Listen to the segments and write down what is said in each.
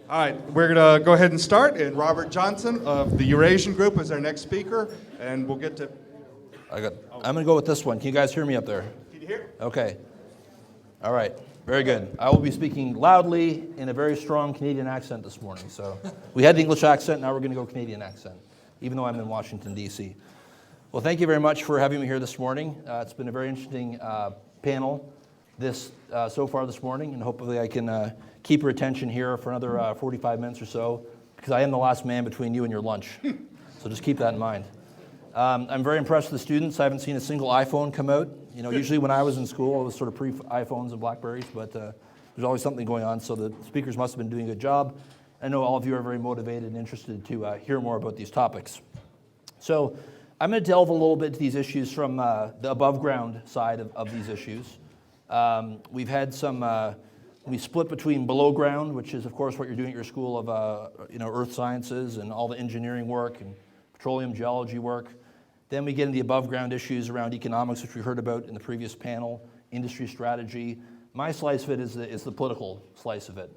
All right, we're going to go ahead and start, and Robert Johnson of the Eurasian Group is our next speaker, and we'll get to... I'm going to go with this one. Can you guys hear me up there? Can you hear? Okay. All right. Very good. I will be speaking loudly in a very strong Canadian accent this morning. So we had the English accent, now we're going to go Canadian accent, even though I'm in Washington, D.C. Well, thank you very much for having me here this morning. It's been a very interesting panel so far this morning, and hopefully I can keep your attention here for another 45 minutes or so, because I am the last man between you and your lunch. So just keep that in mind. I'm very impressed with the students. I haven't seen a single iPhone come out. You know, usually when I was in school, it was sort of pre-iPhones and BlackBerries, but there's always something going on, so the speakers must have been doing a good job. I know all of you are very motivated and interested to hear more about these topics. So I'm going to delve a little bit into these issues from the above ground side of these issues. We've had we split between below ground, which is of course what you're doing at your school of earth sciences and all the engineering work and petroleum geology work. Then we get into the above ground issues around economics, which we heard about in the previous panel, industry strategy. My slice of it is the political slice of it,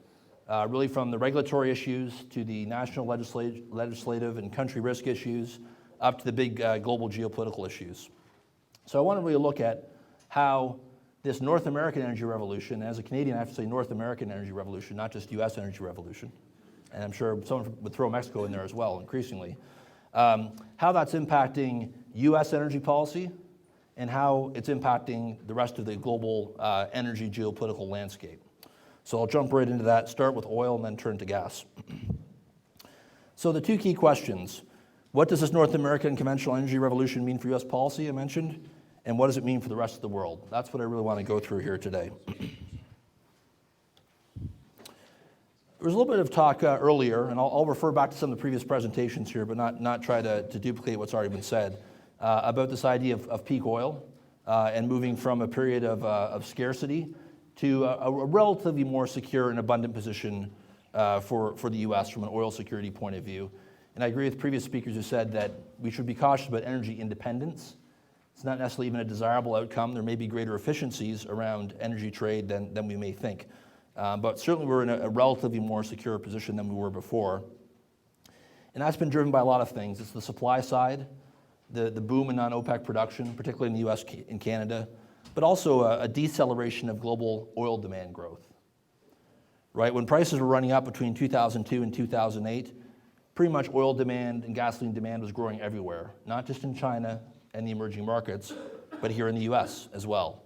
really from the regulatory issues to the national legislative and country risk issues up to the big global geopolitical issues. So I want to really look at how this North American energy revolution, and as a Canadian I have to say North American energy revolution, not just US energy revolution, and I'm sure someone would throw Mexico in there as well increasingly, how that's impacting US energy policy and how it's impacting the rest of the global energy geopolitical landscape. So I'll jump right into that, start with oil and then turn to gas. So the two key questions: what does this North American conventional energy revolution mean for US policy, I mentioned, and what does it mean for the rest of the world? That's what I really want to go through here today. There was a little bit of talk earlier, and I'll refer back to some of the previous presentations here, but not try to duplicate what's already been said, about this idea of peak oil and moving from a period of scarcity to a relatively more secure and abundant position for the U.S. from an oil security point of view. And I agree with previous speakers who said that we should be cautious about energy independence. It's not necessarily even a desirable outcome. There may be greater efficiencies around energy trade than we may think. But certainly we're in a relatively more secure position than we were before. And that's been driven by a lot of things. It's the supply side, the boom in non-OPEC production, particularly in the US and Canada, but also a deceleration of global oil demand growth. Right? When prices were running up between 2002 and 2008, pretty much oil demand and gasoline demand was growing everywhere, not just in China and the emerging markets, but here in the US as well.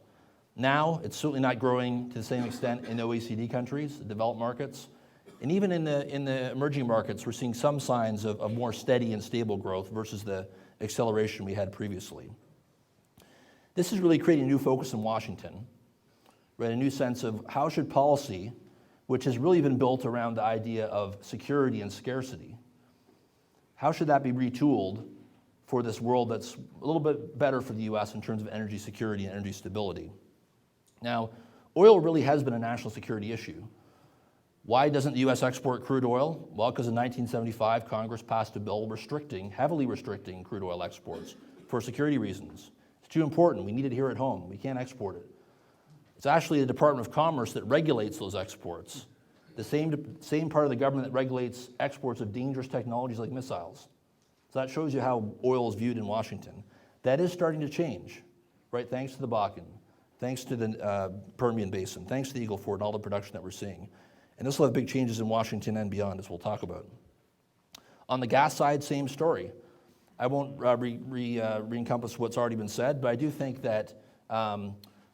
Now, it's certainly not growing to the same extent in OECD countries, the developed markets. And even in the emerging markets, we're seeing some signs of more steady and stable growth versus the acceleration we had previously. This is really creating a new focus in Washington, right? A new sense of how should policy, which has really been built around the idea of security and scarcity, how should that be retooled for this world that's a little bit better for the US in terms of energy security and energy stability? Now, oil really has been a national security issue. Why doesn't the US export crude oil? Well, because in 1975, Congress passed a bill heavily restricting crude oil exports for security reasons. It's too important. We need it here at home. We can't export it. It's actually the Department of Commerce that regulates those exports, the same part of the government that regulates exports of dangerous technologies like missiles. So that shows you how oil is viewed in Washington. That is starting to change, right? Thanks to the Bakken, thanks to the Permian Basin, thanks to the Eagle Ford and all the production that we're seeing. And this will have big changes in Washington and beyond, as we'll talk about. On the gas side, same story. I won't re-encompass what's already been said, but I do think that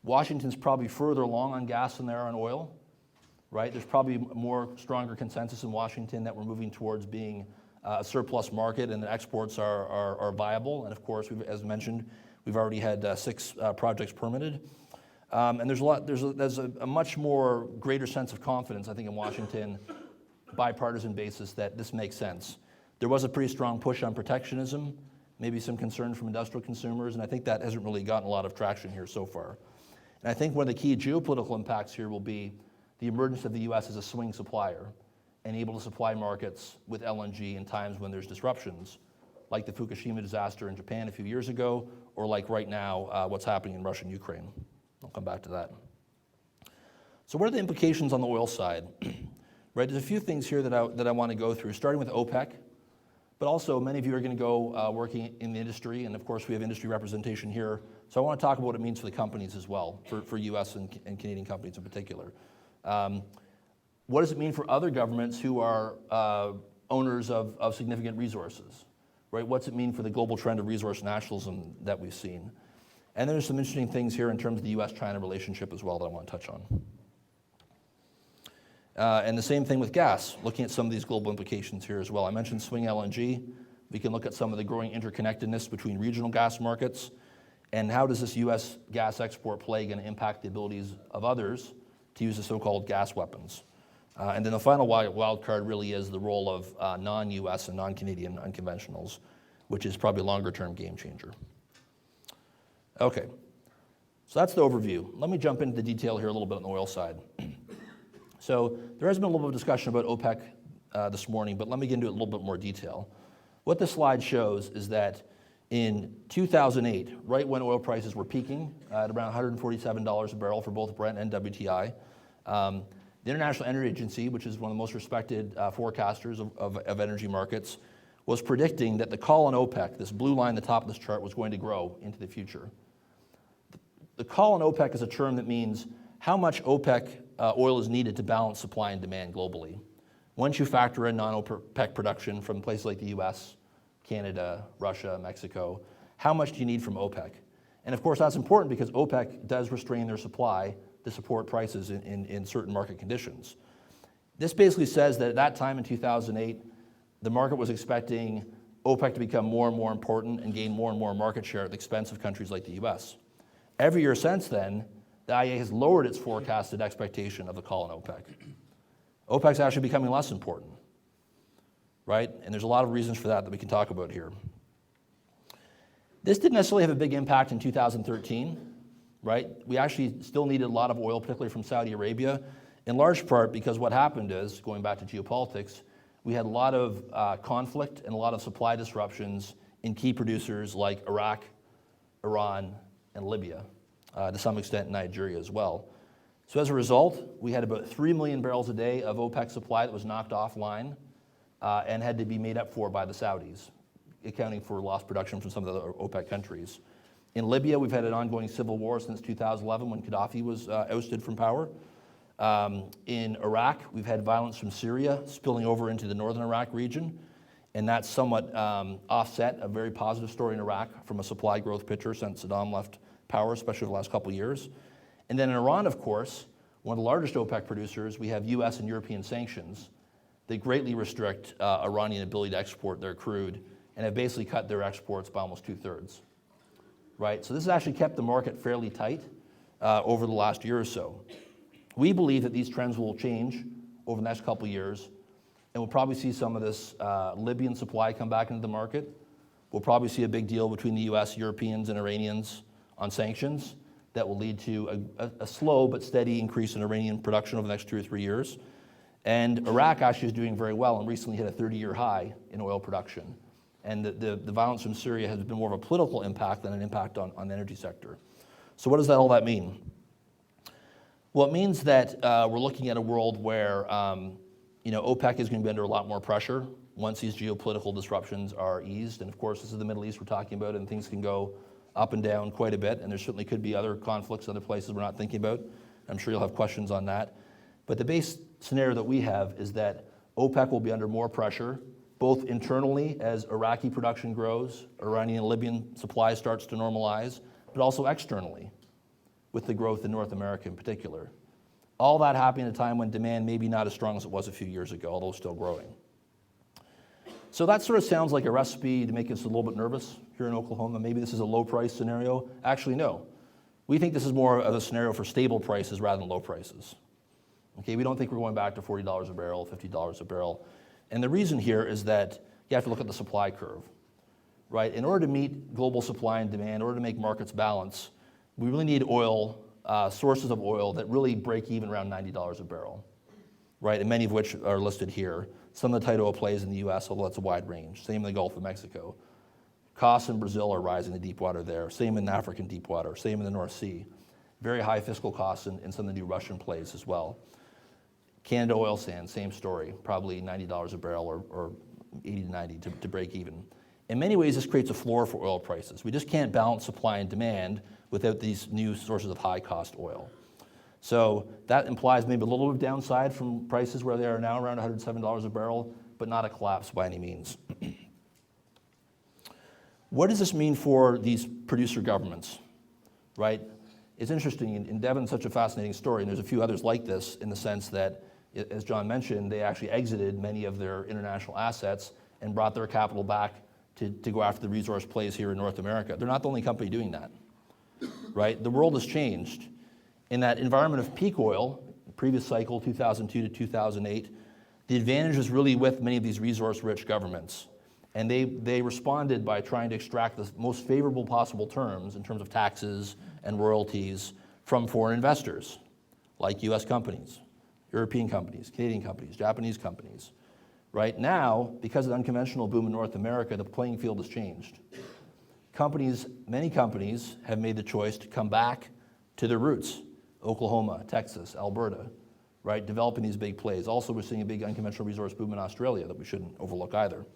Washington's probably further along on gas than they are on oil, right? There's probably more stronger consensus in Washington that we're moving towards being a surplus market and the exports are viable. And of course, as mentioned, we've already had 6 projects permitted. And there's a much more greater sense of confidence, I think, in Washington, bipartisan basis, that this makes sense. There was a pretty strong push on protectionism, maybe some concern from industrial consumers, and I think that hasn't really gotten a lot of traction here so far. And I think one of the key geopolitical impacts here will be the emergence of the U.S. as a swing supplier and able to supply markets with LNG in times when there's disruptions, like the Fukushima disaster in Japan a few years ago, or like right now, what's happening in Russia and Ukraine. I'll come back to that. So what are the implications on the oil side? right? There's a few things here that I want to go through, starting with OPEC, but also many of you are going to go working in the industry, and of course we have industry representation here. So I want to talk about what it means for the companies as well, for US and Canadian companies in particular. What does it mean for other governments who are owners of significant resources, right? What's it mean for the global trend of resource nationalism that we've seen? And then there's some interesting things here in terms of the US-China relationship as well that I want to touch on. And the same thing with gas, looking at some of these global implications here as well. I mentioned swing LNG. We can look at some of the growing interconnectedness between regional gas markets, and how does this US gas export play going to impact the abilities of others to use the so-called gas weapons? And then the final wild card really is the role of non-US and non-Canadian unconventionals, which is probably a longer-term game changer. Okay, so that's the overview. Let me jump into the detail here a little bit on the oil side. So there has been a little bit of discussion about OPEC this morning, but let me get into a little bit more detail. What this slide shows is that in 2008, right when oil prices were peaking at around $147 a barrel for both Brent and WTI, the International Energy Agency, which is one of the most respected forecasters of energy markets, was predicting that the call on OPEC, this blue line at the top of this chart, was going to grow into the future. The call on OPEC is a term that means how much OPEC oil is needed to balance supply and demand globally. Once you factor in non-OPEC production from places like the US, Canada, Russia, Mexico, how much do you need from OPEC? And of course that's important because OPEC does restrain their supply to support prices in certain market conditions. This basically says that at that time in 2008, the market was expecting OPEC to become more and more important and gain more and more market share at the expense of countries like the US. Every year since then, the IEA has lowered its forecasted expectation of the call on OPEC. OPEC's actually becoming less important, right? And there's a lot of reasons for that we can talk about here. This didn't necessarily have a big impact in 2013, right? We actually still needed a lot of oil, particularly from Saudi Arabia, in large part because what happened is, going back to geopolitics, we had a lot of conflict and a lot of supply disruptions in key producers like Iraq, Iran, and Libya, to some extent Nigeria as well. So as a result, we had about 3 million barrels a day of OPEC supply that was knocked offline and had to be made up for by the Saudis, accounting for lost production from some of the other OPEC countries. In Libya, we've had an ongoing civil war since 2011 when Gaddafi was ousted from power. In Iraq, we've had violence from Syria spilling over into the northern Iraq region, and that's somewhat offset a very positive story in Iraq from a supply growth picture since Saddam left power, especially over the last couple of years. And then in Iran, of course, one of the largest OPEC producers, we have US and European sanctions that greatly restrict Iranian ability to export their crude and have basically cut their exports by almost 2/3. Right? So this has actually kept the market fairly tight over the last year or so. We believe that these trends will change over the next couple of years, and we'll probably see some of this Libyan supply come back into the market. We'll probably see a big deal between the US, Europeans, and Iranians on sanctions that will lead to a slow but steady increase in Iranian production over the next 2 or 3 years. And Iraq actually is doing very well and recently hit a 30-year high in oil production. And the violence from Syria has been more of a political impact than an impact on the energy sector. So what does all that mean? Well, it means that we're looking at a world where OPEC is going to be under a lot more pressure once these geopolitical disruptions are eased. And of course, this is the Middle East we're talking about, and things can go up and down quite a bit. And there certainly could be other conflicts, other places we're not thinking about. I'm sure you'll have questions on that. But the base scenario that we have is that OPEC will be under more pressure, both internally as Iraqi production grows, Iranian and Libyan supply starts to normalize, but also externally with the growth in North America in particular. All that happening at a time when demand may be not as strong as it was a few years ago, although still growing. So that sort of sounds like a recipe to make us a little bit nervous here in Oklahoma. Maybe this is a low price scenario. Actually, no. We think this is more of a scenario for stable prices rather than low prices. Okay, we don't think we're going back to $40 a barrel, $50 a barrel. And the reason here is that you have to look at the supply curve, right? In order to meet global supply and demand, in order to make markets balance, we really need oil, sources of oil that really break even around $90 a barrel, right? And many of which are listed here. Some of the tight oil plays in the US, although that's a wide range. Same in the Gulf of Mexico. Costs in Brazil are rising in deep water there. Same in African deep water. Same in the North Sea. Very high fiscal costs in some of the new Russian plays as well. Canada oil sands, same story, probably $90 a barrel or 80 to 90 to break even. In many ways, this creates a floor for oil prices. We just can't balance supply and demand without these new sources of high-cost oil. So that implies maybe a little bit of downside from prices where they are now, around $107 a barrel, but not a collapse by any means. What does this mean for these producer governments, right? It's interesting, and Devon's such a fascinating story, and there's a few others like this in the sense that, as John mentioned, they actually exited many of their international assets and brought their capital back to go after the resource plays here in North America. They're not the only company doing that, right? The world has changed. In that environment of peak oil, the previous cycle, 2002 to 2008, the advantage was really with many of these resource-rich governments. And they responded by trying to extract the most favorable possible terms in terms of taxes and royalties from foreign investors, like US companies, European companies, Canadian companies, Japanese companies. Right now, because of the unconventional boom in North America, the playing field has changed. Many companies have made the choice to come back to their roots, Oklahoma, Texas, Alberta, right, developing these big plays. Also, we're seeing a big unconventional resource boom in Australia that we shouldn't overlook either.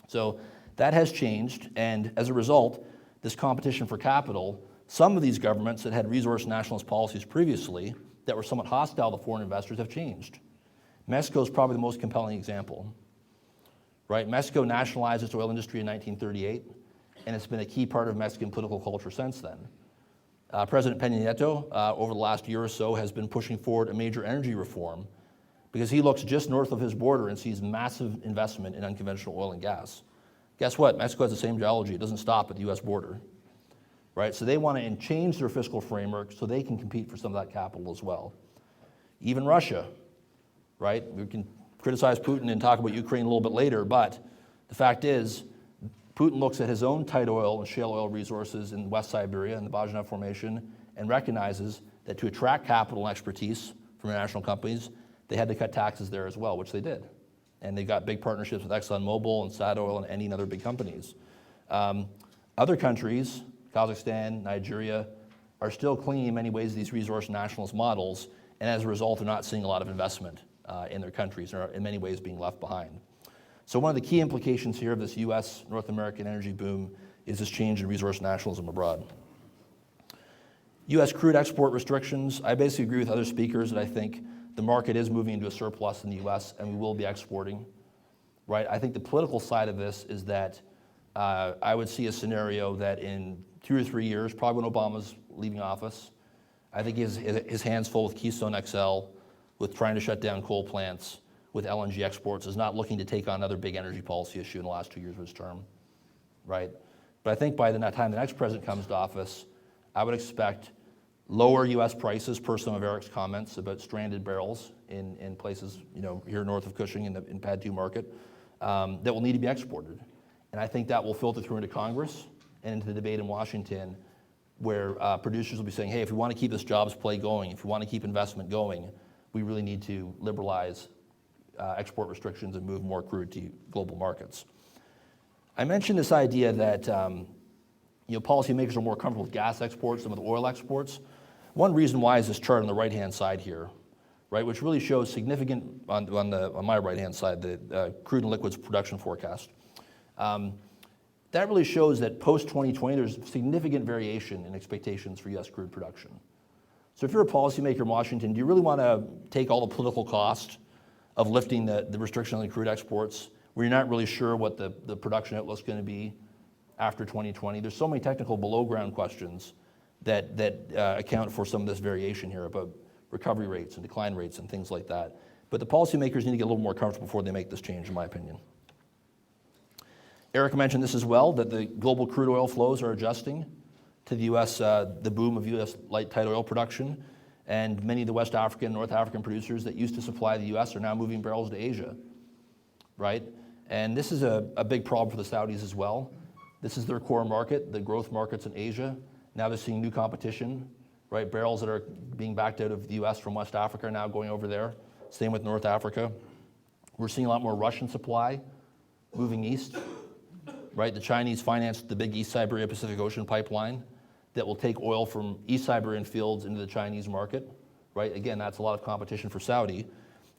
So that has changed, and as a result, this competition for capital, some of these governments that had resource nationalist policies previously that were somewhat hostile to foreign investors have changed. Mexico is probably the most compelling example, right? Mexico nationalized its oil industry in 1938, and it's been a key part of Mexican political culture since then. President Peña Nieto, over the last year or so, has been pushing forward a major energy reform because he looks just north of his border and sees massive investment in unconventional oil and gas. Guess what? Mexico has the same geology. It doesn't stop at the US border, right? So they want to change their fiscal framework so they can compete for some of that capital as well. Even Russia, right? We can criticize Putin and talk about Ukraine a little bit later, but the fact is, Putin looks at his own tight oil and shale oil resources in West Siberia and the Bajnev Formation and recognizes that to attract capital and expertise from international companies, they had to cut taxes there as well, which they did. And they got big partnerships with ExxonMobil and Statoil and Eni and other big companies. Other countries, Kazakhstan, Nigeria, are still clinging in many ways to these resource nationalist models, and as a result, they're not seeing a lot of investment in their countries, and are in many ways being left behind. So one of the key implications here of this US North American energy boom is this change in resource nationalism abroad. US crude export restrictions, I basically agree with other speakers that I think the market is moving into a surplus in the US and we will be exporting, right? I think the political side of this is that I would see a scenario that in 2 or 3 years, probably when Obama's leaving office, I think his hands full with Keystone XL, with trying to shut down coal plants, with LNG exports, is not looking to take on another big energy policy issue in the last 2 years of his term, right? But I think by the time the next president comes to office, I would expect lower US prices per some of Eric's comments about stranded barrels in places, here north of Cushing in PADD 2 market, that will need to be exported. And I think that will filter through into Congress and into the debate in Washington, where producers will be saying, hey, if we want to keep this jobs play going, if we want to keep investment going, we really need to liberalize export restrictions and move more crude to global markets. I mentioned this idea that policymakers are more comfortable with gas exports than with oil exports. One reason why is this chart on the right-hand side here, right, which really shows significant, on my right-hand side, the crude and liquids production forecast. That really shows that post-2020, there's significant variation in expectations for US crude production. So if you're a policymaker in Washington, do you really want to take all the political cost of lifting the restriction on the crude exports, where you're not really sure what the production outlook's going to be after 2020? There's so many technical below-ground questions that account for some of this variation here about recovery rates and decline rates and things like that. But the policymakers need to get a little more comfortable before they make this change, in my opinion. Eric mentioned this as well, that the global crude oil flows are adjusting to the US, the boom of US light tight oil production. And many of the West African and North African producers that used to supply the US are now moving barrels to Asia, right? And this is a big problem for the Saudis as well. This is their core market, the growth markets in Asia. Now they're seeing new competition, right? Barrels that are being backed out of the US from West Africa are now going over there. Same with North Africa. We're seeing a lot more Russian supply moving east, right? The Chinese financed the big East Siberia Pacific Ocean pipeline that will take oil from East Siberian fields into the Chinese market, right? Again, that's a lot of competition for Saudi.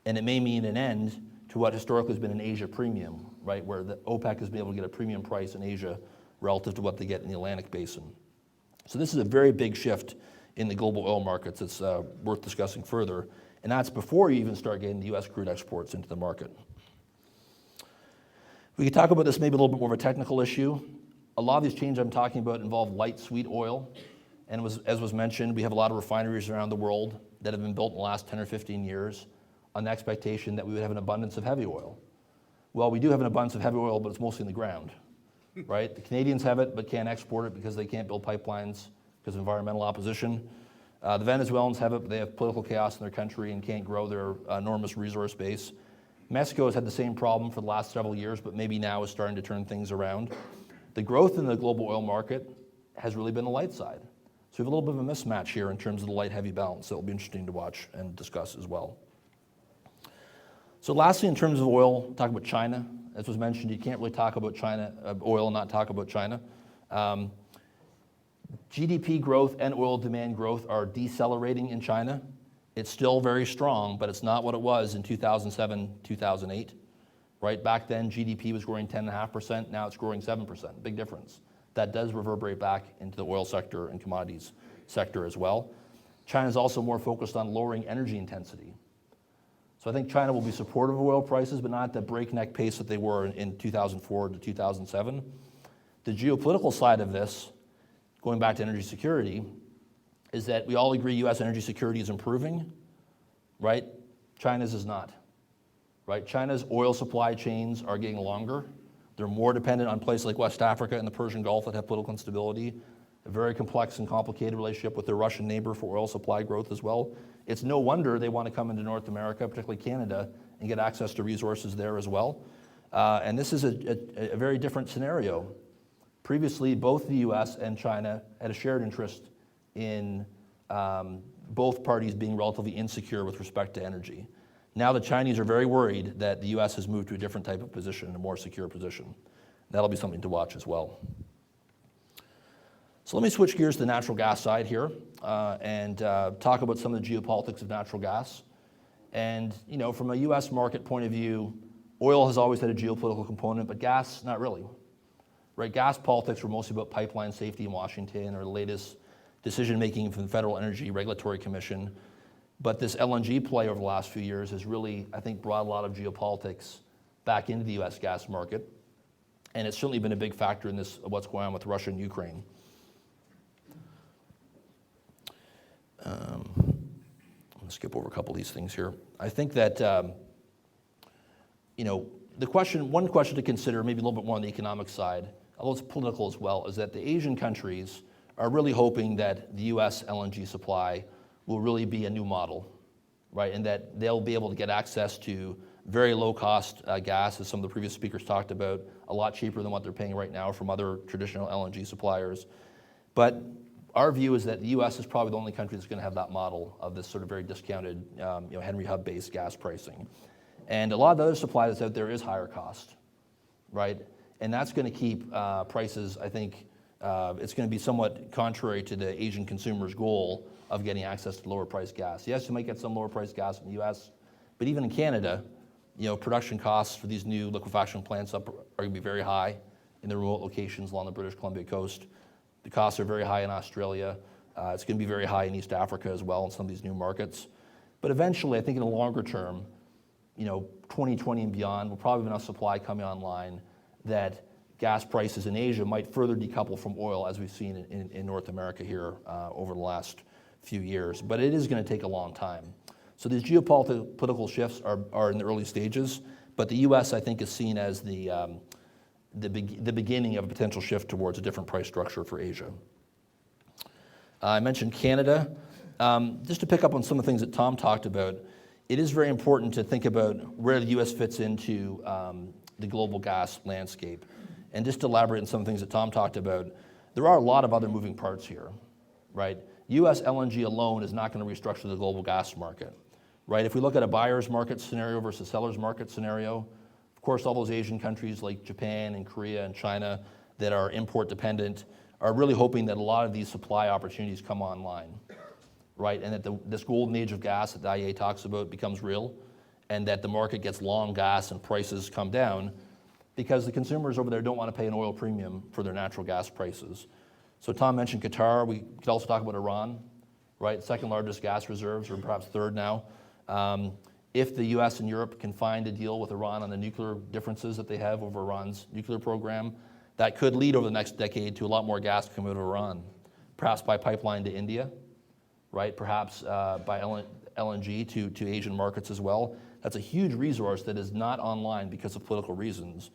And it may mean an end to what historically has been an Asia premium, right, where the OPEC has been able to get a premium price in Asia relative to what they get in the Atlantic basin. So this is a very big shift in the global oil markets that's worth discussing further, and that's before you even start getting the U.S. crude exports into the market. We could talk about this maybe a little bit more of a technical issue. A lot of these changes I'm talking about involve light sweet oil, and as was mentioned, we have a lot of refineries around the world that have been built in the last 10 or 15 years on the expectation that we would have an abundance of heavy oil. Well, we do have an abundance of heavy oil, but it's mostly in the ground, right? The Canadians have it, but can't export it because they can't build pipelines because of environmental opposition. The Venezuelans have it, but they have political chaos in their country and can't grow their enormous resource base. Mexico has had the same problem for the last several years, but maybe now is starting to turn things around. The growth in the global oil market has really been the light side. So we have a little bit of a mismatch here in terms of the light-heavy balance that will be interesting to watch and discuss as well. So lastly, in terms of oil, talk about China. As was mentioned, you can't really talk about China, oil and not talk about China. GDP growth and oil demand growth are decelerating in China. It's still very strong, but it's not what it was in 2007, 2008. Right back then, GDP was growing 10.5%. Now it's growing 7%. Big difference. That does reverberate back into the oil sector and commodities sector as well. China is also more focused on lowering energy intensity. So I think China will be supportive of oil prices, but not at the breakneck pace that they were in 2004 to 2007. The geopolitical side of this, going back to energy security, is that we all agree U.S. energy security is improving, right? China's is not, right? China's oil supply chains are getting longer. They're more dependent on places like West Africa and the Persian Gulf that have political instability, a very complex and complicated relationship with their Russian neighbor for oil supply growth as well. It's no wonder they want to come into North America, particularly Canada, and get access to resources there as well. And this is a very different scenario. Previously, both the U.S. and China had a shared interest in both parties being relatively insecure with respect to energy. Now the Chinese are very worried that the U.S. has moved to a different type of position, a more secure position. That'll be something to watch as well. So let me switch gears to the natural gas side here and talk about some of the geopolitics of natural gas. And you know, from a U.S. market point of view, oil has always had a geopolitical component, but gas, not really. Right? Gas politics were mostly about pipeline safety in Washington or the latest decision-making from the Federal Energy Regulatory Commission. But this LNG play over the last few years has really, I think, brought a lot of geopolitics back into the U.S. gas market. And it's certainly been a big factor in this, what's going on with Russia and Ukraine. I'm going to skip over a couple of these things here. I think that, you know, one question to consider, maybe a little bit more on the economic side, although it's political as well, is that the Asian countries are really hoping that the U.S. LNG supply will really be a new model, right? And that they'll be able to get access to very low-cost gas, as some of the previous speakers talked about, a lot cheaper than what they're paying right now from other traditional LNG suppliers. But our view is that the U.S. is probably the only country that's going to have that model of this sort of very discounted, Henry Hub-based gas pricing. And a lot of the other supply that's out there is higher cost, right? And that's going to keep prices, I think, it's going to be somewhat contrary to the Asian consumer's goal of getting access to lower priced gas. Yes, you might get some lower priced gas in the U.S., but even in Canada, you know, production costs for these new liquefaction plants are going to be very high in the remote locations along the British Columbia coast. The costs are very high in Australia. It's going to be very high in East Africa as well in some of these new markets. But eventually, I think in the longer term, you know, 2020 and beyond, we'll probably have enough supply coming online that gas prices in Asia might further decouple from oil, as we've seen in North America here over the last few years. But it is going to take a long time. So these geopolitical shifts are in the early stages, but the U.S., I think, is seen as the beginning of a potential shift towards a different price structure for Asia. I mentioned Canada. Just to pick up on some of the things that Tom talked about, it is very important to think about where the U.S. fits into the global gas landscape. And just to elaborate on some of the things that Tom talked about, there are a lot of other moving parts here, right? US LNG alone is not going to restructure the global gas market, right? If we look at a buyer's market scenario versus seller's market scenario, of course, all those Asian countries like Japan and Korea and China that are import dependent are really hoping that a lot of these supply opportunities come online, right? And that this golden age of gas that the IEA talks about becomes real, and that the market gets long gas and prices come down because the consumers over there don't want to pay an oil premium for their natural gas prices. So Tom mentioned Qatar. We could also talk about Iran, right? Second largest gas reserves, or perhaps third now. If the US and Europe can find a deal with Iran on the nuclear differences that they have over Iran's nuclear program, that could lead over the next decade to a lot more gas coming out of Iran, perhaps by pipeline to India, right? Perhaps by LNG to Asian markets as well. That's a huge resource that is not online because of political reasons,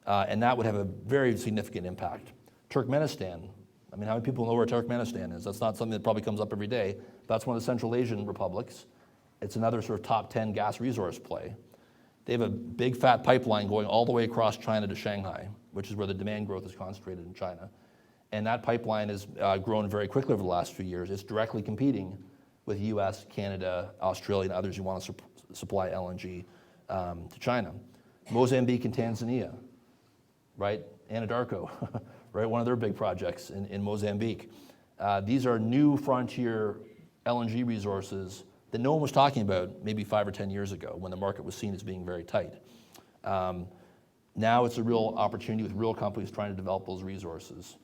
and that would have a very significant impact. Turkmenistan, I mean, how many people know where Turkmenistan is? That's not something that probably comes up every day. That's one of the Central Asian republics. It's another sort of top 10 gas resource play. They have a big fat pipeline going all the way across China to Shanghai, which is where the demand growth is concentrated in China. And that pipeline has grown very quickly over the last few years. It's directly competing with US, Canada, Australia, and others who want to supply LNG to China. Mozambique and Tanzania, right? Anadarko, right? One of their big projects in Mozambique. These are new frontier LNG resources that no one was talking about maybe 5 or 10 years ago when the market was seen as being very tight. Now it's a real opportunity with real companies trying to develop those resources.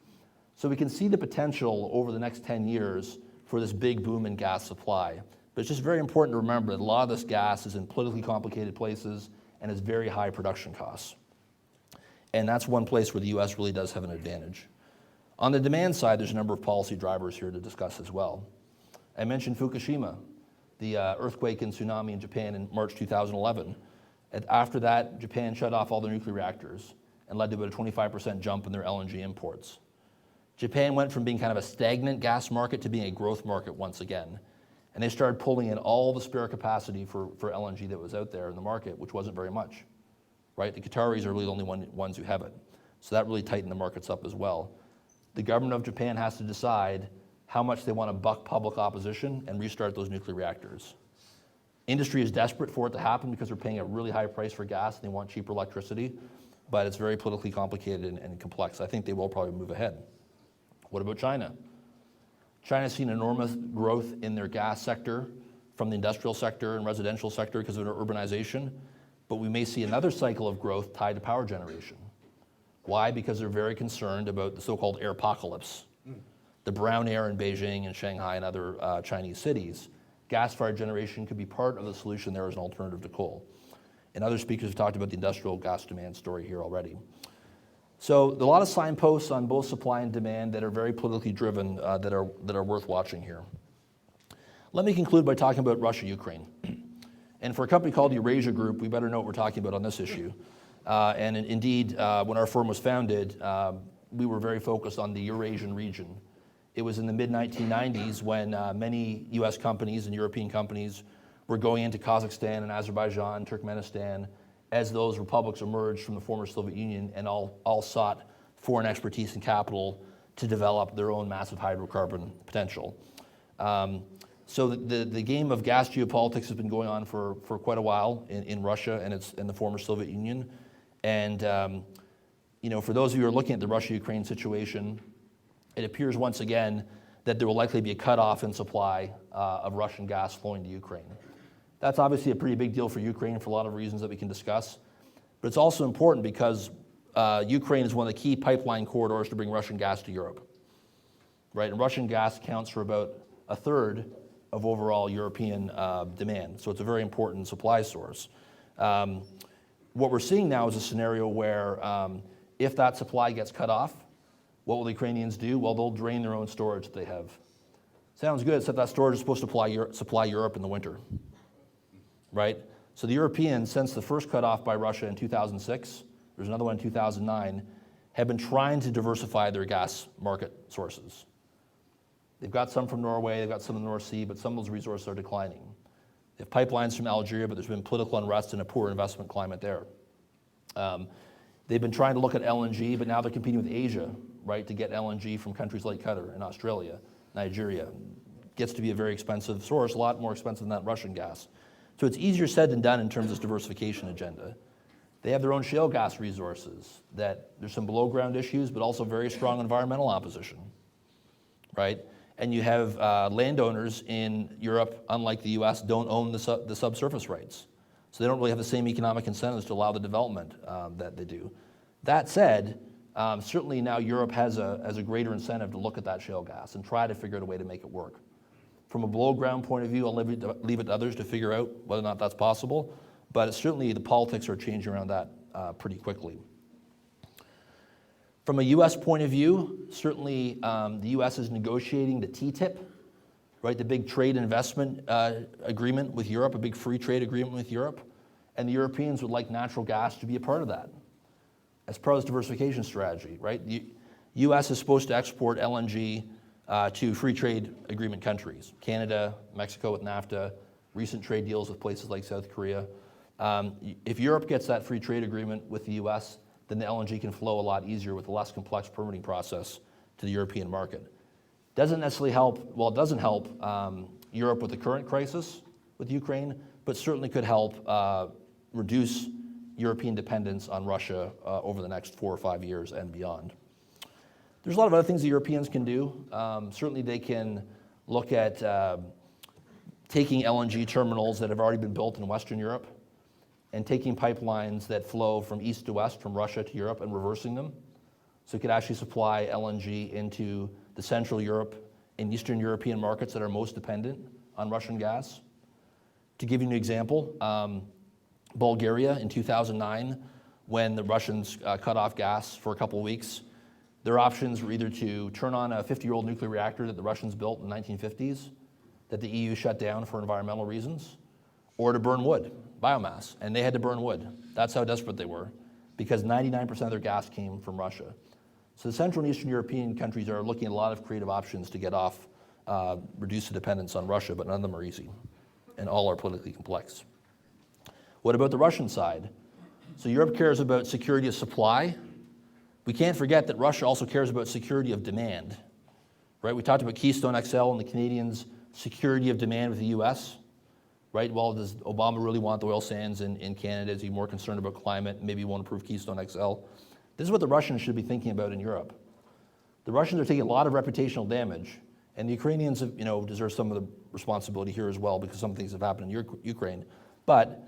So we can see the potential over the next 10 years for this big boom in gas supply. But it's just very important to remember that a lot of this gas is in politically complicated places and has very high production costs. And that's one place where the US really does have an advantage. On the demand side, there's a number of policy drivers here to discuss as well. I mentioned Fukushima, the earthquake and tsunami in Japan in March 2011. And after that, Japan shut off all their nuclear reactors and led to about a 25% jump in their LNG imports. Japan went from being kind of a stagnant gas market to being a growth market once again. And they started pulling in all the spare capacity for LNG that was out there in the market, which wasn't very much, right? The Qataris are really the only ones who have it. So that really tightened the markets up as well. The government of Japan has to decide how much they want to buck public opposition and restart those nuclear reactors. Industry is desperate for it to happen because they're paying a really high price for gas and they want cheaper electricity, but it's very politically complicated and complex. I think they will probably move ahead. What about China? China's seen enormous growth in their gas sector from the industrial sector and residential sector because of their urbanization, but we may see another cycle of growth tied to power generation. Why? Because they're very concerned about the so-called airpocalypse, the brown air in Beijing and Shanghai and other Chinese cities. Gas-fired generation could be part of the solution there as an alternative to coal. And other speakers have talked about the industrial gas demand story here already. So a lot of signposts on both supply and demand that are very politically driven that are worth watching here. Let me conclude by talking about Russia-Ukraine. And for a company called Eurasia Group, we better know what we're talking about on this issue. And indeed, when our firm was founded, we were very focused on the Eurasian region. It was in the mid-1990s when many US companies and European companies were going into Kazakhstan and Azerbaijan, Turkmenistan, as those republics emerged from the former Soviet Union and all sought foreign expertise and capital to develop their own massive hydrocarbon potential. So the game of gas geopolitics has been going on for quite a while in Russia and in the former Soviet Union. And for those of you who are looking at the Russia-Ukraine situation, it appears once again that there will likely be a cutoff in supply of Russian gas flowing to Ukraine. That's obviously a pretty big deal for Ukraine for a lot of reasons that we can discuss. But it's also important because Ukraine is one of the key pipeline corridors to bring Russian gas to Europe, right? And Russian gas accounts for about a third of overall European demand. So it's a very important supply source. What we're seeing now is a scenario where if that supply gets cut off, what will the Ukrainians do? Well, they'll drain their own storage that they have. Sounds good, except that storage is supposed to supply Europe in the winter, right? So the Europeans, since the first cutoff by Russia in 2006, there's another one in 2009, have been trying to diversify their gas market sources. They've got some from Norway, they've got some in the North Sea, but some of those resources are declining. They have pipelines from Algeria, but there's been political unrest and a poor investment climate there. They've been trying to look at LNG, but now they're competing with Asia, right, to get LNG from countries like Qatar and Australia, Nigeria. Gets to be a very expensive source, a lot more expensive than that Russian gas. So it's easier said than done in terms of this diversification agenda. They have their own shale gas resources that there's some below ground issues, but also very strong environmental opposition, right? And you have landowners in Europe, unlike the US, don't own the subsurface rights. So they don't really have the same economic incentives to allow the development that they do. That said, certainly now Europe has a greater incentive to look at that shale gas and try to figure out a way to make it work. From a below ground point of view, I'll leave it to others to figure out whether or not that's possible, but certainly the politics are changing around that pretty quickly. From a U.S. point of view, certainly the U.S. is negotiating the TTIP, right, the big trade investment agreement with Europe, a big free trade agreement with Europe, and the Europeans would like natural gas to be a part of that as part of this diversification strategy, right? The U.S. is supposed to export LNG to free trade agreement countries, Canada, Mexico with NAFTA, recent trade deals with places like South Korea. If Europe gets that free trade agreement with the U.S., then the LNG can flow a lot easier with a less complex permitting process to the European market. Doesn't necessarily help, well, it doesn't help Europe with the current crisis with Ukraine, but certainly could help reduce European dependence on Russia over the next 4 or 5 years and beyond. There's a lot of other things the Europeans can do. Certainly they can look at taking LNG terminals that have already been built in Western Europe and taking pipelines that flow from east to west, from Russia to Europe, and reversing them. So it could actually supply LNG into the Central Europe and Eastern European markets that are most dependent on Russian gas. To give you an example, Bulgaria in 2009, when the Russians cut off gas for a couple of weeks, their options were either to turn on a 50-year-old nuclear reactor that the Russians built in the 1950s, that the EU shut down for environmental reasons, or to burn wood, biomass, and they had to burn wood. That's how desperate they were, because 99% of their gas came from Russia. So the Central and Eastern European countries are looking at a lot of creative options to get off, reduce the dependence on Russia, but none of them are easy, and all are politically complex. What about the Russian side? So Europe cares about security of supply. We can't forget that Russia also cares about security of demand, right? We talked about Keystone XL and the Canadians' security of demand with the U.S., right? Well, does Obama really want the oil sands in Canada? Is he more concerned about climate? Maybe he won't approve Keystone XL. This is what the Russians should be thinking about in Europe. The Russians are taking a lot of reputational damage, and the Ukrainians have, deserve some of the responsibility here as well, because some things have happened in Ukraine. But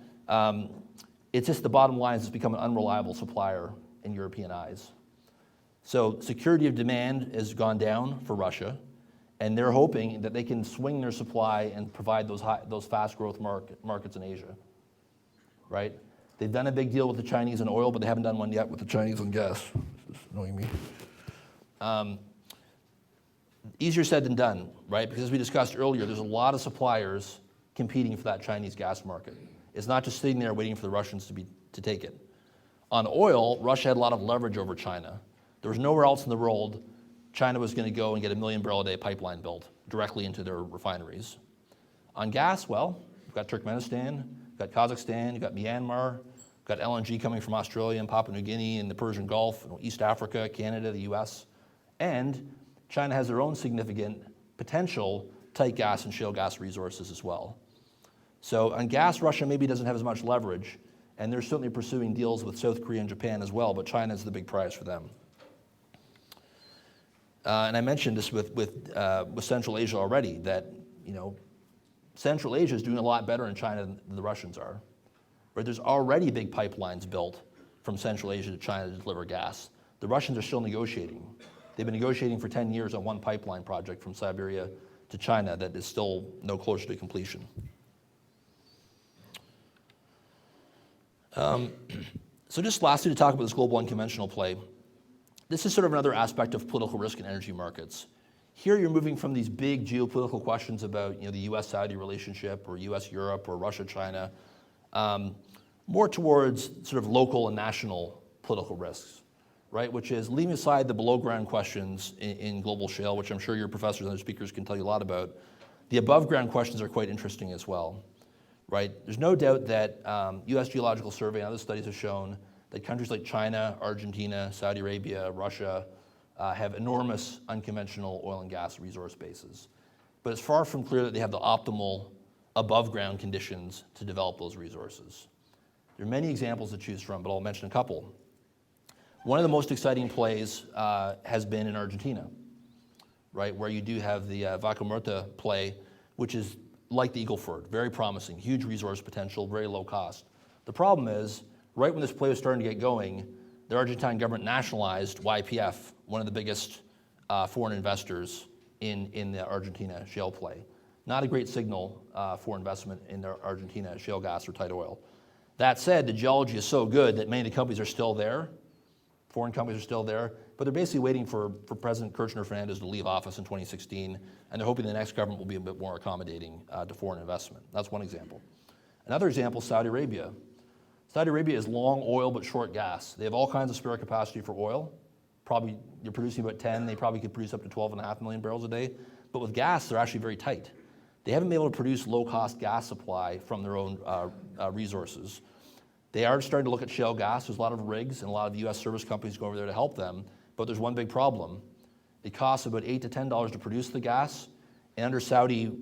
it's just the bottom line is it's become an unreliable supplier in European eyes. So security of demand has gone down for Russia, and they're hoping that they can swing their supply and provide those fast growth markets in Asia, right? They've done a big deal with the Chinese on oil, but they haven't done one yet with the Chinese on gas. This is annoying me. Easier said than done, right? Because as we discussed earlier, there's a lot of suppliers competing for that Chinese gas market. It's not just sitting there waiting for the Russians to take it. On oil, Russia had a lot of leverage over China. There was nowhere else in the world China was going to go and get a 1 million barrel a day pipeline built directly into their refineries. On gas, well, you've got Turkmenistan, you've got Kazakhstan, you've got Myanmar, you've got LNG coming from Australia and Papua New Guinea and the Persian Gulf, East Africa, Canada, the US. And China has their own significant potential tight gas and shale gas resources as well. So on gas, Russia maybe doesn't have as much leverage, and they're certainly pursuing deals with South Korea and Japan as well, but China is the big prize for them. And I mentioned this with Central Asia already, that Central Asia is doing a lot better in China than the Russians are. Right? There's already big pipelines built from Central Asia to China to deliver gas. The Russians are still negotiating. They've been negotiating for 10 years on one pipeline project from Siberia to China that is still no closer to completion. So just lastly, to talk about this global unconventional play. This is sort of another aspect of political risk in energy markets. Here you're moving from these big geopolitical questions about the US-Saudi relationship or US-Europe or Russia-China, more towards sort of local and national political risks, right? Which is leaving aside the below-ground questions in global shale, which I'm sure your professors and other speakers can tell you a lot about. The above-ground questions are quite interesting as well, right? There's no doubt that US Geological Survey and other studies have shown that countries like China, Argentina, Saudi Arabia, Russia have enormous unconventional oil and gas resource bases. But it's far from clear that they have the optimal above-ground conditions to develop those resources. There are many examples to choose from, but I'll mention a couple. One of the most exciting plays has been in Argentina, right, where you do have the Vaca Muerta play, which is like the Eagle Ford, very promising, huge resource potential, very low cost. The problem is, right when this play was starting to get going, the Argentine government nationalized YPF, one of the biggest foreign investors in the Argentina shale play. Not a great signal for investment in the Argentina shale gas or tight oil. That said, the geology is so good that many of the companies are still there. Foreign companies are still there, but they're basically waiting for President Kirchner Fernandez to leave office in 2016, and they're hoping the next government will be a bit more accommodating to foreign investment. That's one example. Another example is Saudi Arabia. Saudi Arabia is long oil but short gas. They have all kinds of spare capacity for oil. Probably you're producing about 10, they probably could produce up to 12.5 million barrels a day. But with gas, they're actually very tight. They haven't been able to produce low-cost gas supply from their own resources. They are starting to look at shale gas. There's a lot of rigs and a lot of U.S. service companies go over there to help them. But there's one big problem. It costs about $8 to $10 to produce the gas. And under Saudi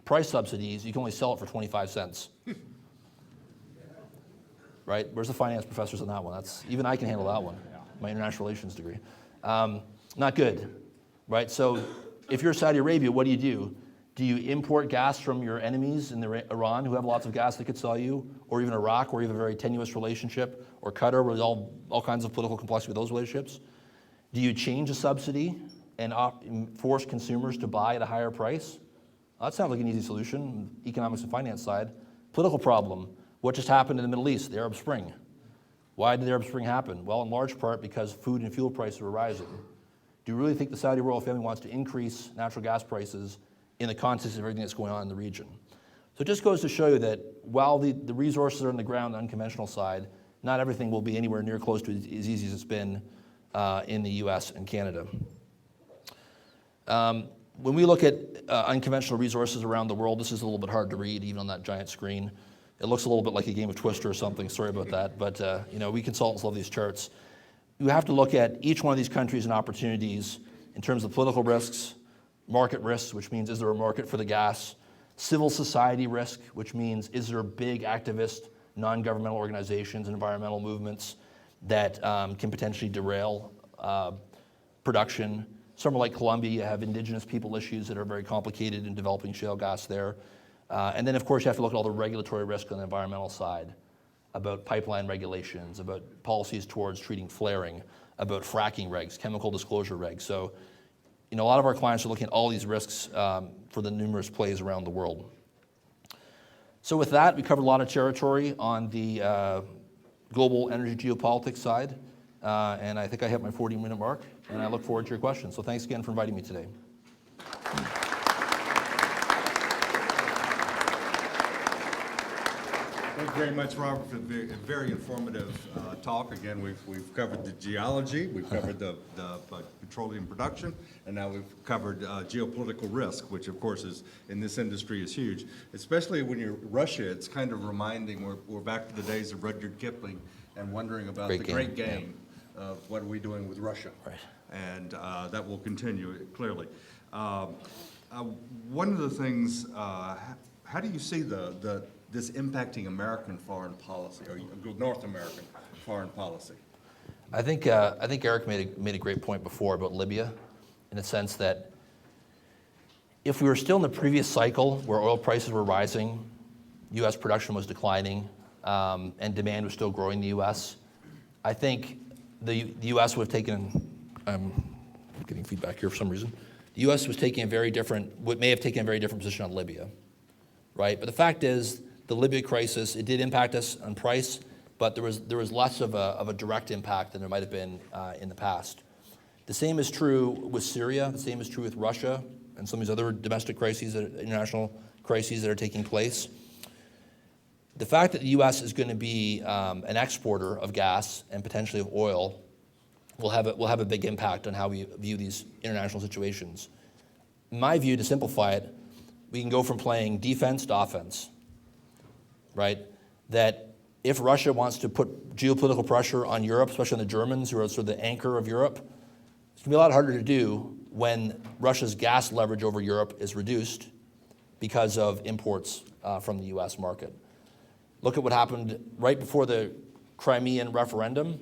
price subsidies, you can only sell it for 25 cents. Right? Where's the finance professors on that one? Even I can handle that one, my international relations degree. Not good, right? So if you're Saudi Arabia, what do? Do you import gas from your enemies in Iran, who have lots of gas they could sell you, or even Iraq, where you have a very tenuous relationship, or Qatar, where there's all kinds of political complexity with those relationships? Do you change a subsidy and force consumers to buy at a higher price? That sounds like an easy solution, economics and finance side. Political problem. What just happened in the Middle East, the Arab Spring? Why did the Arab Spring happen? Well, in large part because food and fuel prices were rising. Do you really think the Saudi royal family wants to increase natural gas prices in the context of everything that's going on in the region? So it just goes to show you that while the resources are on the ground, the unconventional side, not everything will be anywhere near close to as easy as it's been in the US and Canada. When we look at unconventional resources around the world, this is a little bit hard to read even on that giant screen. It looks a little bit like a game of Twister or something, sorry about that, but we consultants love these charts. You have to look at each one of these countries and opportunities in terms of political risks, market risks, which means is there a market for the gas, civil society risk, which means is there big activist, non-governmental organizations and environmental movements that can potentially derail production. Somewhere like Colombia, you have indigenous people issues that are very complicated in developing shale gas there. And then, of course, you have to look at all the regulatory risk on the environmental side, about pipeline regulations, about policies towards treating flaring, about fracking regs, chemical disclosure regs. So, a lot of our clients are looking at all these risks for the numerous plays around the world. So with that, we covered a lot of territory on the global energy geopolitics side. And I think I hit my 40-minute mark, and I look forward to your questions. So thanks again for inviting me today. Thank you very much, Robert, for the very informative talk. Again, we've covered the geology, we've covered the petroleum production, and now we've covered geopolitical risk, which of course is in this industry is huge. Especially when you're Russia, it's kind of reminding we're back to the days of Rudyard Kipling and wondering about great game of what are we doing with Russia, right? And that will continue clearly. One of the things, how do you see this impacting American foreign policy, or North American foreign policy? I think Eric made a great point before about Libya, in the sense that if we were still in the previous cycle where oil prices were rising, U.S. production was declining, and demand was still growing in the U.S., I think the U.S. would have taken, I'm getting feedback here for some reason, the U.S. was taking may have taken a very different position on Libya, right? But the fact is, the Libya crisis, it did impact us on price, but there was less of a direct impact than there might have been in the past. The same is true with Syria. The same is true with Russia and some of these other domestic crises, international crises that are taking place. The fact that the U.S. is going to be an exporter of gas and potentially of oil will have a big impact on how we view these international situations. In my view, to simplify it, we can go from playing defense to offense, right? That if Russia wants to put geopolitical pressure on Europe, especially on the Germans, who are sort of the anchor of Europe, it's going to be a lot harder to do when Russia's gas leverage over Europe is reduced because of imports from the U.S. market. Look at what happened right before the Crimean referendum.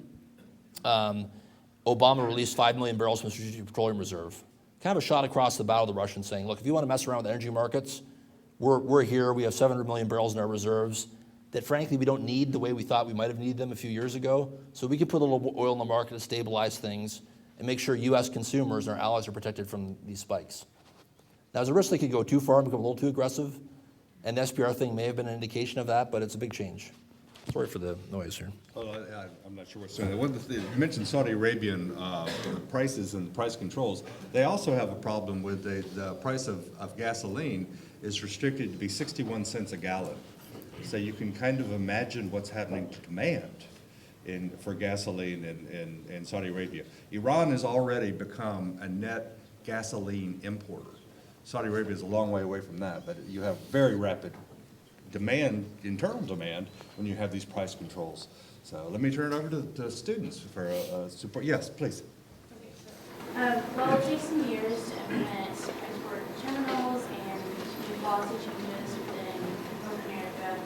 Obama released 5 million barrels from the Strategic Petroleum Reserve. Kind of a shot across the bow of the Russians saying, look, if you want to mess around with energy markets, we're here. We have 700 million barrels in our reserves. that frankly we don't need the way we thought we might have needed them a few years ago. So we can put a little oil in the market to stabilize things and make sure U.S. consumers and our allies are protected from these spikes. Now, there's a risk they could go too far and become a little too aggressive, and the SPR thing may have been an indication of that, but it's a big change. Sorry for the noise here. Well, I'm not sure what's saying. You mentioned Saudi Arabian prices and price controls. They also have a problem with the price of gasoline is restricted to be 61 cents a gallon. So you can kind of imagine what's happening to demand for gasoline in Saudi Arabia. Iran has already become a net gasoline importer. Saudi Arabia is a long way away from that, but you have very rapid demand, internal demand, when you have these price controls. So let me turn it over to students for support. Yes, please. Okay, well, it takes some years to implement export terminals and new policy changes within North America.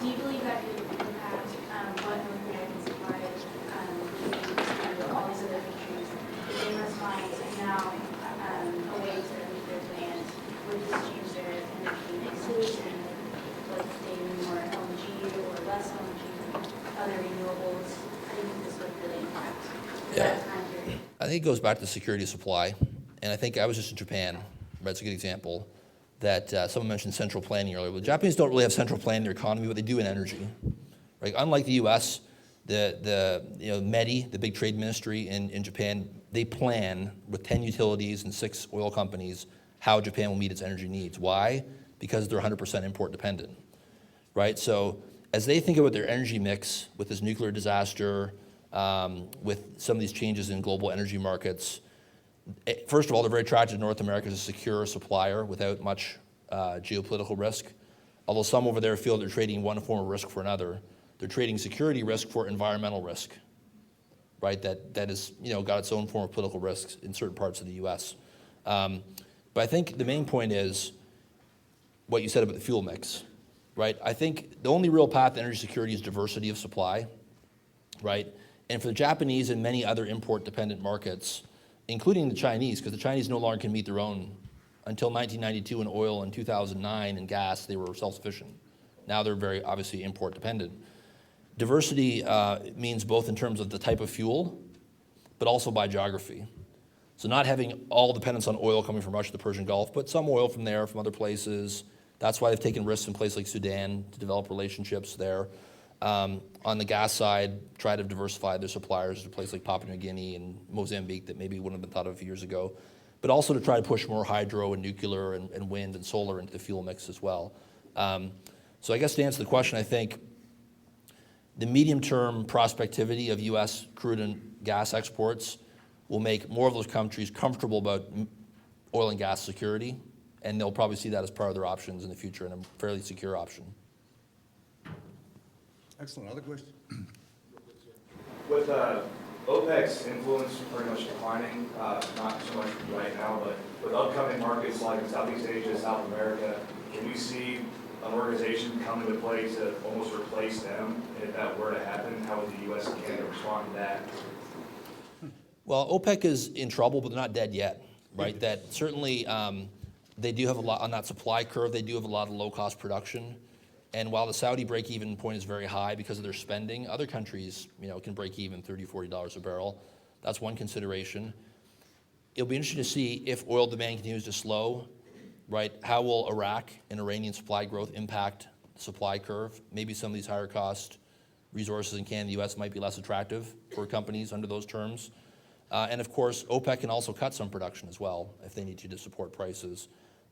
Do you believe that could impact what North American supplies to all these other countries? If they must find now a way to meet their demand, would this change their energy mixes and like say more LNG or less LNG, other renewables? I think this would really impact that time period. I think it goes back to security of supply, and I think I was just in Japan. That's a good example. That someone mentioned central planning earlier. Well, the Japanese don't really have central planning in their economy, but they do in energy. Right? Unlike the U.S., the METI, the big trade ministry in Japan, they plan with 10 utilities and 6 oil companies how Japan will meet its energy needs. Why? Because they're 100% import dependent. Right? So as they think about their energy mix with this nuclear disaster, with some of these changes in global energy markets, first of all, they're very attracted to North America as a secure supplier without much geopolitical risk. Although some over there feel they're trading one form of risk for another, they're trading security risk for environmental risk, right? That is, got its own form of political risks in certain parts of the U.S. But I think the main point is what you said about the fuel mix, right? I think the only real path to energy security is diversity of supply, right? And for the Japanese and many other import-dependent markets, including the Chinese, because the Chinese no longer can meet their own. Until 1992 in oil and 2009 in gas, they were self-sufficient. Now they're very obviously import-dependent. Diversity means both in terms of the type of fuel, but also by geography. So not having all dependence on oil coming from Russia, the Persian Gulf, but some oil from there, from other places. That's why they've taken risks in places like Sudan to develop relationships there. On the gas side, try to diversify their suppliers to places like Papua New Guinea and Mozambique that maybe wouldn't have been thought of a few years ago, but also to try to push more hydro and nuclear and wind and solar into the fuel mix as well. So I guess to answer the question, I think the medium-term prospectivity of U.S. crude and gas exports will make more of those countries comfortable about oil and gas security, and they'll probably see that as part of their options in the future and a fairly secure option. Excellent. Other question? With OPEC's influence pretty much declining, not so much right now, but with upcoming markets like Southeast Asia, South America, can we see an organization come into play to almost replace them? And if that were to happen, how would the U.S. and Canada respond to that? Well, OPEC is in trouble, but they're not dead yet, right? That certainly they do have a lot on that supply curve. They do have a lot of low-cost production. And while the Saudi break-even point is very high because of their spending, other countries, can break even $30, $40 a barrel. That's one consideration. It'll be interesting to see if oil demand continues to slow, right? How will Iraq and Iranian supply growth impact the supply curve? Maybe some of these higher cost resources in Canada and the U.S. might be less attractive for companies under those terms. And of course, OPEC can also cut some production as well if they need to support prices.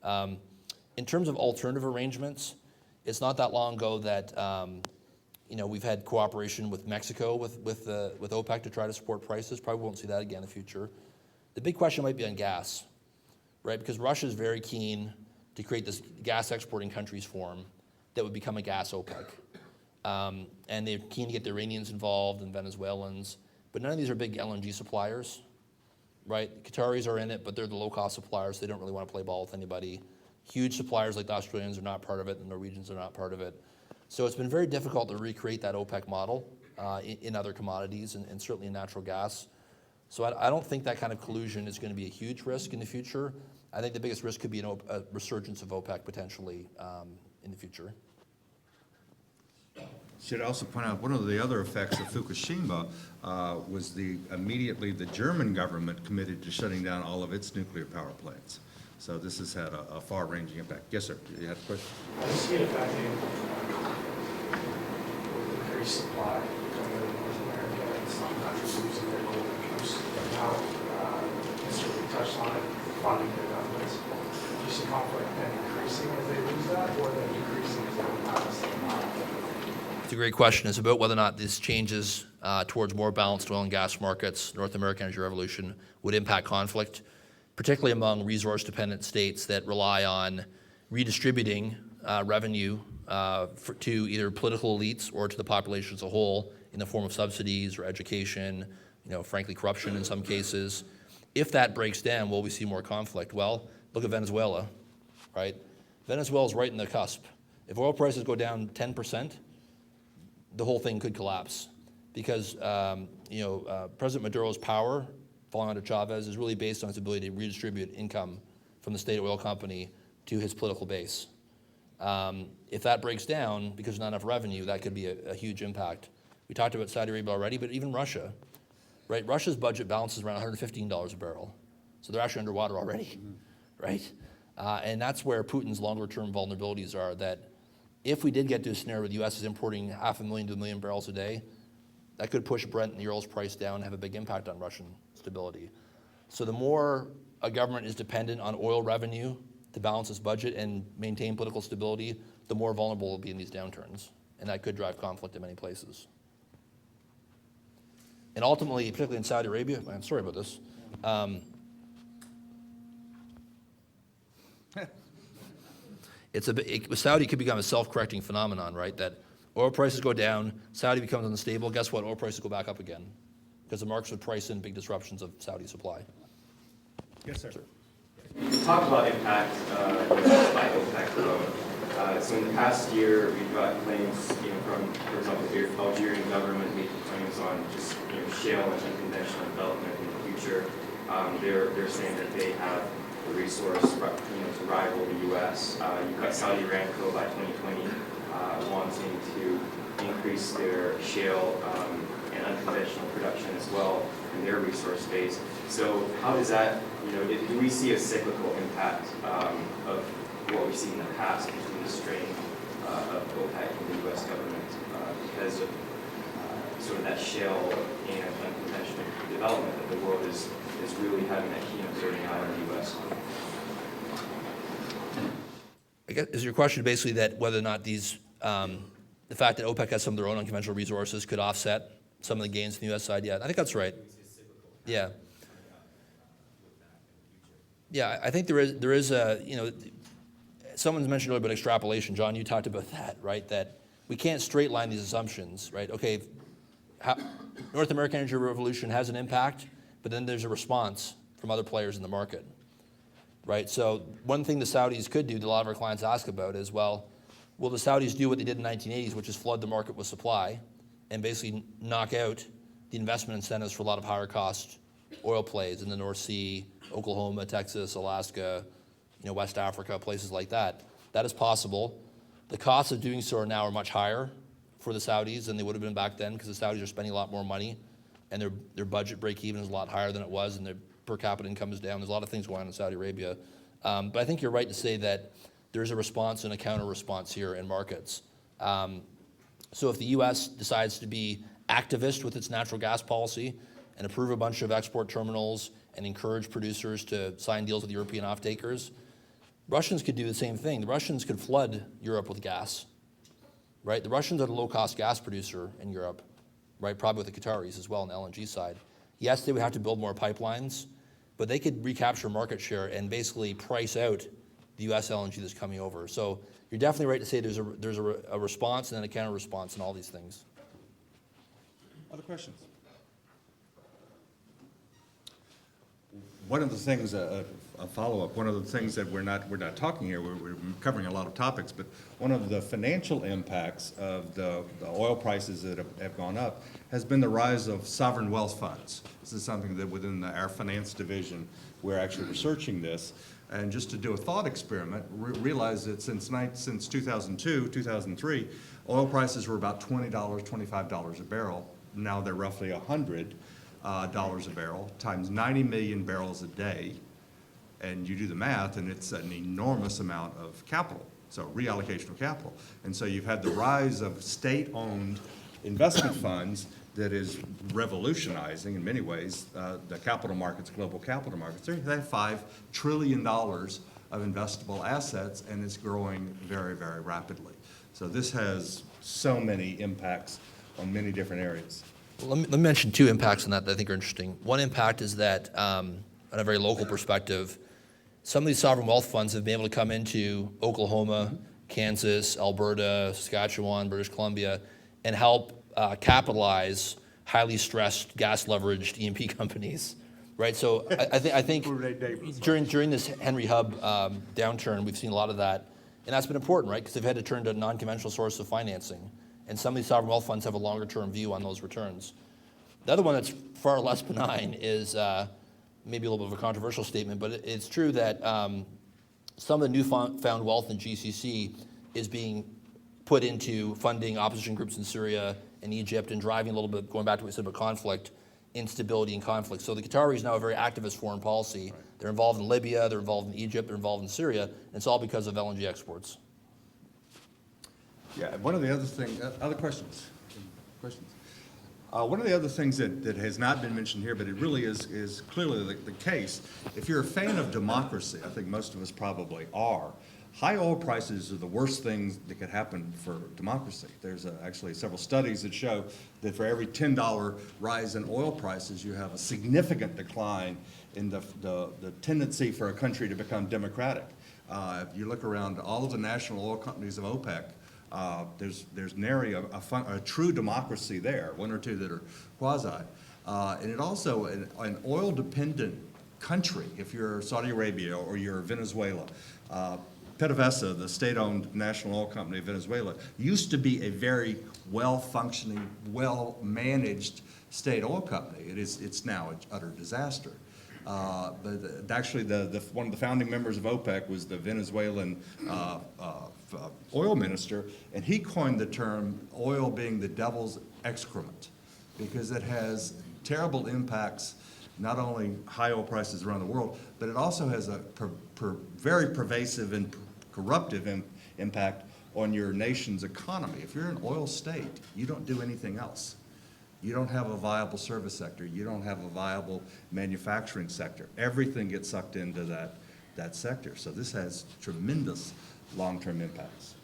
In terms of alternative arrangements, it's not that long ago that we've had cooperation with Mexico with OPEC to try to support prices. Probably won't see that again in the future. The big question might be on gas, right? Because Russia is very keen to create this gas exporting countries forum that would become a gas OPEC. And they're keen to get the Iranians involved and Venezuelans. But none of these are big LNG suppliers, right? The Qataris are in it, but they're the low-cost suppliers. They don't really want to play ball with anybody. Huge suppliers like the Australians are not part of it. The Norwegians are not part of it. So it's been very difficult to recreate that OPEC model in other commodities and certainly in natural gas. So I don't think that kind of collusion is going to be a huge risk in the future. I think the biggest risk could be a resurgence of OPEC potentially in the future. Should also point out, one of the other effects of Fukushima was immediately the German government committed to shutting down all of its nuclear power plants. So this has had a far-ranging impact. Yes, sir, you had a question? I see it affecting increased supply coming out of North America and some countries losing their gold interests. And now, Mr. Lee touched on it, funding their governments. Do you see conflict then increasing as they lose that, or then decreasing as they don't pass? It's a great question. It's about whether or not these changes towards more balanced oil and gas markets, North American energy revolution, would impact conflict, particularly among resource-dependent states that rely on redistributing revenue to either political elites or to the population as a whole in the form of subsidies or education, frankly, corruption in some cases. If that breaks down, will we see more conflict? Well, look at Venezuela, right? Venezuela's right in the cusp. If oil prices go down 10%, the whole thing could collapse because President Maduro's power, following under Chavez, is really based on his ability to redistribute income from the state oil company to his political base. If that breaks down because there's not enough revenue, that could be a huge impact. We talked about Saudi Arabia already, but even Russia, right? Russia's budget balances around $115 a barrel, so they're actually underwater already, right? And that's where Putin's longer-term vulnerabilities are, that if we did get to a scenario where the U.S. is importing 500,000 to 1 million barrels a day, that could push Brent and the Urals price down and have a big impact on Russian stability. So the more a government is dependent on oil revenue to balance its budget and maintain political stability, the more vulnerable it will be in these downturns. And that could drive conflict in many places. And ultimately, particularly in Saudi Arabia, I'm sorry about this, Saudi could become a self-correcting phenomenon, right? That oil prices go down, Saudi becomes unstable. Guess what? Oil prices go back up again because the markets would price in big disruptions of Saudi supply. Yes, sir. You talked about impact by OPEC alone. So in the past year, we've got claims, from, for example, the Algerian government making claims on just shale and unconventional development in the future. They're saying that they have the resource, to rival the U.S. You've got Saudi Aramco by 2020 wanting to increase their shale and unconventional production as well in their resource base. So how does that, do we see a cyclical impact of what we've seen in the past between the strain of OPEC and the U.S. government because of sort of that shale and unconventional development that the world is really having that keen observing eye on the U.S. I guess, is your question basically that whether or not these, the fact that OPEC has some of their own unconventional resources could offset some of the gains from the U.S. side? Yeah, I think that's right. Yeah. Yeah, I think there is a, someone's mentioned earlier about extrapolation. John, you talked about that, right? That we can't straight line these assumptions, right? Okay, North American energy revolution has an impact, but then there's a response from other players in the market, right? So one thing the Saudis could do, that a lot of our clients ask about is, well, will the Saudis do what they did in the 1980s, which is flood the market with supply and basically knock out the investment incentives for a lot of higher cost oil plays in the North Sea, Oklahoma, Texas, Alaska, West Africa, places like that. That is possible. The costs of doing so now are much higher for the Saudis than they would have been back then because the Saudis are spending a lot more money and their budget break even is a lot higher than it was and their per capita income is down. There's a lot of things going on in Saudi Arabia. But I think you're right to say that there's a response and a counter response here in markets. So if the U.S. decides to be activist with its natural gas policy and approve a bunch of export terminals and encourage producers to sign deals with European off-takers, Russians could do the same thing. The Russians could flood Europe with gas, right? The Russians are the low-cost gas producer in Europe, right? Probably with the Qataris as well on the LNG side. Yes, they would have to build more pipelines, but they could recapture market share and basically price out the US LNG that's coming over. So you're definitely right to say there's a response and then a counter response in all these things. Other questions? One of the things, a follow-up, one of the things that we're not talking here, we're covering a lot of topics, but one of the financial impacts of the oil prices that have gone up has been the rise of sovereign wealth funds. This is something that within our finance division, we're actually researching this. And just to do a thought experiment, realize that since 2002, 2003, oil prices were about $20, $25 a barrel. Now they're roughly $100 a barrel, times 90 million barrels a day. And you do the math, and it's an enormous amount of capital, so reallocation of capital. And so you've had the rise of state-owned investment funds that is revolutionizing, in many ways, the capital markets, global capital markets. They have $5 trillion of investable assets, and it's growing very, very rapidly. So this has so many impacts on many different areas. Let me mention two impacts on that I think are interesting. One impact is that, on a very local perspective, some of these sovereign wealth funds have been able to come into Oklahoma, Kansas, Alberta, Saskatchewan, British Columbia, and help capitalize highly stressed, gas-leveraged E&P companies, right? So I think during this Henry Hub downturn, we've seen a lot of that, and that's been important, right? Because they've had to turn to a non-conventional source of financing, and some of these sovereign wealth funds have a longer-term view on those returns. The other one that's far less benign is maybe a little bit of a controversial statement, but it's true that some of the newfound wealth in GCC is being put into funding opposition groups in Syria and Egypt and driving a little bit, going back to what we said about conflict, instability and conflict. So the Qataris now have a very activist foreign policy. Right. They're involved in Libya, they're involved in Egypt, they're involved in Syria, and it's all because of LNG exports. Yeah, one of the other things, other questions? Questions? One of the other things that has not been mentioned here, but it really is clearly the case, if you're a fan of democracy, I think most of us probably are, high oil prices are the worst things that could happen for democracy. There's actually several studies that show that for every $10 rise in oil prices, you have a significant decline in the tendency for a country to become democratic. If you look around all of the national oil companies of OPEC, there's nary a true democracy there, one or two that are quasi. And it also, an oil-dependent country, if you're Saudi Arabia or you're Venezuela, PDVSA, the state-owned national oil company of Venezuela, used to be a very well-functioning, well-managed state oil company. It's now an utter disaster. But actually, one of the founding members of OPEC was the Venezuelan oil minister, and he coined the term oil being the devil's excrement because it has terrible impacts, not only high oil prices around the world, but it also has a very pervasive and corruptive impact on your nation's economy. If you're an oil state, you don't do anything else. You don't have a viable service sector. You don't have a viable manufacturing sector. Everything gets sucked into that sector. So this has tremendous long-term impacts.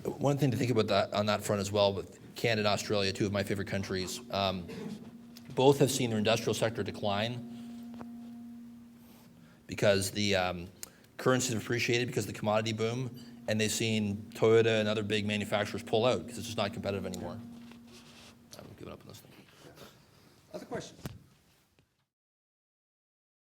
One thing to think about that on that front as well, with Canada and Australia, two of my favorite countries, both have seen their industrial sector decline because the currencies have appreciated because of the commodity boom, and they've seen Toyota and other big manufacturers pull out because it's just not competitive anymore. I'm giving up on this thing. Other questions?